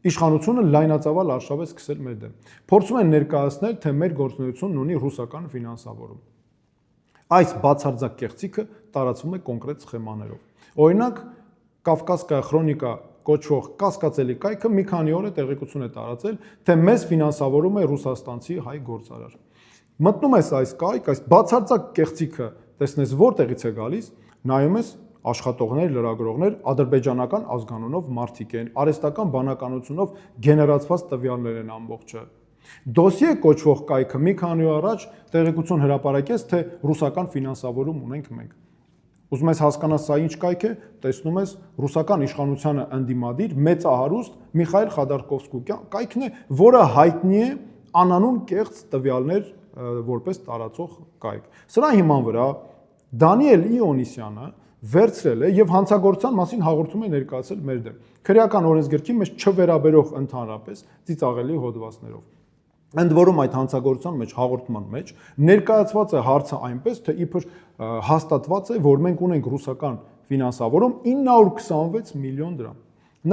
Իշխանությունը լայնածավալ արշավ է սկսել մեր դեմ։ Փորձում են ներկայացնել, թե մեր գործունեությունն ունի ռուսական ֆինանսավորում։ Այս բացարձակ կեղծիքը տարածվում է կոնկրետ սխեմաներով։ Օրինակ, Կավկասկայա քրոնիկա կոչվող կասկածելի կայքը մի քանի օր է տեղեկություն է տարածել, թե մեզ ֆինանսավորում է ռուսաստանցի հայ գործարար։ Մտնում ես այս կայք, այս բացարձակ կեղծիքը տեսնես որտեղից է գալիս, նայում ես աշխատողներ, լրագրողներ, ադրբեջանական ազգանունով մարդիկ են, արհեստական բանականությունով գեներացված տվյալներ են ամբողջը։ Դոսիե կոչվող կայքը մի քանի օր առաջ տեղեկություն հրապարակեց, թե ռուսական ֆինանսավորում ունենք մենք։ Ուզում ես հասկանալ սա ինչ կայք է, տեսնում ես ռուսական իշխանությանը ընդդիմադիր մեծահարուստ Միխայել Խադարկովսկու կայքն է, որը հայտնի է անանուն կեղծ տվյալներ որպես տարածող կայք։ Սրա հիման վրա Դանիել Իոնիսյանը վերցրել է եւ հանցագործության մասին հաղորդում է ներկայացել մեր դեմ։ Քրեական օրենսգրքի մեջ չվերաբերող ընդհանրապես ծիծաղելի հոդվածներով։ Ընդ որում այդ հանցագործության մեջ հաղորդման մեջ ներկայացված է հարցը այնպես, թե իբր հաստատված է, որ մենք ունենք ռուսական ֆինանսավորում 926 միլիոն դրամ։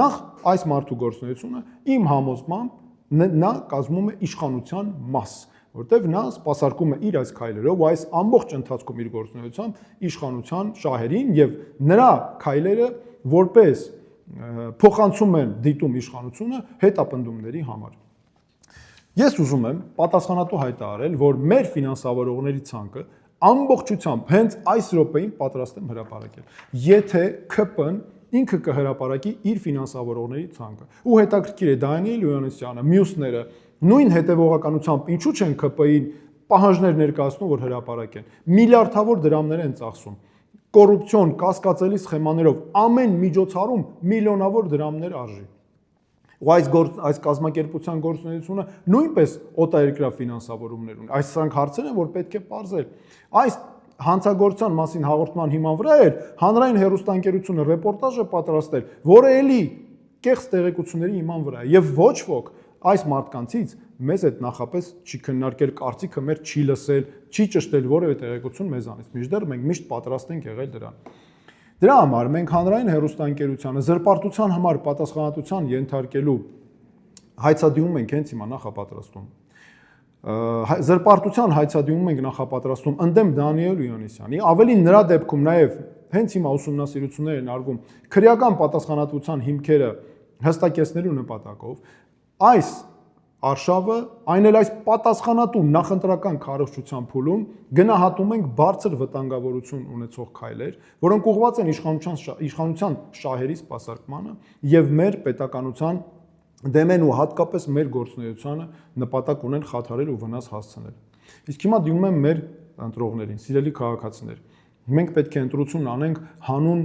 Նախ այս մարդու գործունեությունը իմ համոզմամբ նա կազմում է իշխանության մաս, որտեղ նա սպասարկում է իր այս քայլերով ու այս ամբողջ ընթացքում իր գործունեությամբ իշխանության շահերին եւ նրա քայլերը որպես փոխանցում են դիտում իշխանությունը հետապնդումների համար։ Ես ուզում եմ պատասխանատու հայտարարել, որ մեր ֆինանսավորողների ցանկը ամբողջությամբ հենց այս րոպեին պատրաստ եմ հրապարակել։ Եթե ՔՊ-ն ինքը կհրապարակի իր ֆինանսավորողների ցանկը։ Ու հետաքրքիր է Դանիել Իոնիսյանը, մյուսները նույն հետևողականությամբ ինչու չեն ՔՊ-ին պահանջներ ներկայացնում, որ հրապարակեն։ Միլիարդավոր դրամներ են ծախսում։ Կոռուպցիոն, կասկածելի սխեմաներով ամեն միջոցառում միլիոնավոր դրամներ արժի։ Ու այս կազմակերպության գործունեությունը նույնպես օտարերկրյա ֆինանսավորումներ ունի։ Այս սրանք հարցեր են, որ պետք է պարզել։ Այս հանցագործության մասին հաղորդման հիման վրա էր հանրային հեռուստաընկերությունը ռեպորտաժը պատրաստել, որը էլի կեղծ տեղեկությունների հիման վրա է։ Եվ ոչ ոք այս մարդկանցից մեզ այդ նախապես չի քննարկել, կարծիքը մեր չի լսել, չի ճշտել որևէ տեղեկություն մեզանից։ Մինչդեռ մենք միշտ պատրաստ ենք եղել դրան։ Դրա համար մենք հանրային հեռուստաընկերությանը զրպարտության համար պատասխանատվության ենթարկելու հայցադիմում ենք հենց հիմա նախապատրաստում։ Զրպարտության հայցադիմում ենք նախապատրաստում ընդդեմ Դանիել Իոնիսյանի, ավելի նրա դեպքում նաև հենց հիմա ուսումնասիրություններ են արվում քրեական պատասխանատվության հիմքերը հստակեցնելու նպատակով, այս արշավը, այն էլ այս պատասխանատու նախընտրական քարոզչության փուլում գնահատում ենք բարձր վտանգավորություն ունեցող քայլեր, որոնք ուղղված են իշխանության շահերի սպասարկմանը եւ մեր պետականության դեմ են ու հատկապես մեր գործունեությանը նպատակ ունեն խաթարել ու վնաս հասցնել։ Իսկ հիմա դիմում եմ մեր ընտրողներին, սիրելի քաղաքացիներ, մենք պետք է ընտրություն անենք հանուն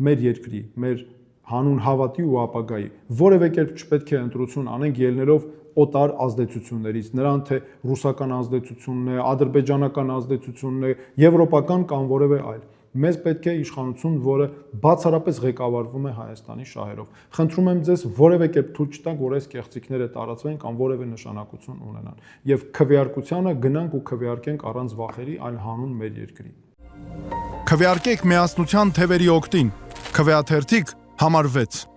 մեր երկրի, մեր հանուն հավատի ու ապագայի։ Որևէ կերպ չպետք է ընտրություն անենք ելնելով օտար ազդեցություններից, նրան թե ռուսական ազդեցությունն է, ադրբեջանական ազդեցությունն է, եվրոպական կամ որևէ այլ։ Մեզ պետք է իշխանություն, որը բացառապես ղեկավարվում է Հայաստանի շահերով։ Խնդրում եմ ձեզ որևէ կերպ թույլ չտանք, որ այս կեղծիքները տարածվեն կամ որևէ նշանակություն ունենան։ Եվ քվեարկությանը գնանք ու քվեարկենք առանց վախերի, այլ հանուն մեր երկրի։ Քվեարկեք միասնության թևերի օգտին։ Քվեաթերթիկ համար 6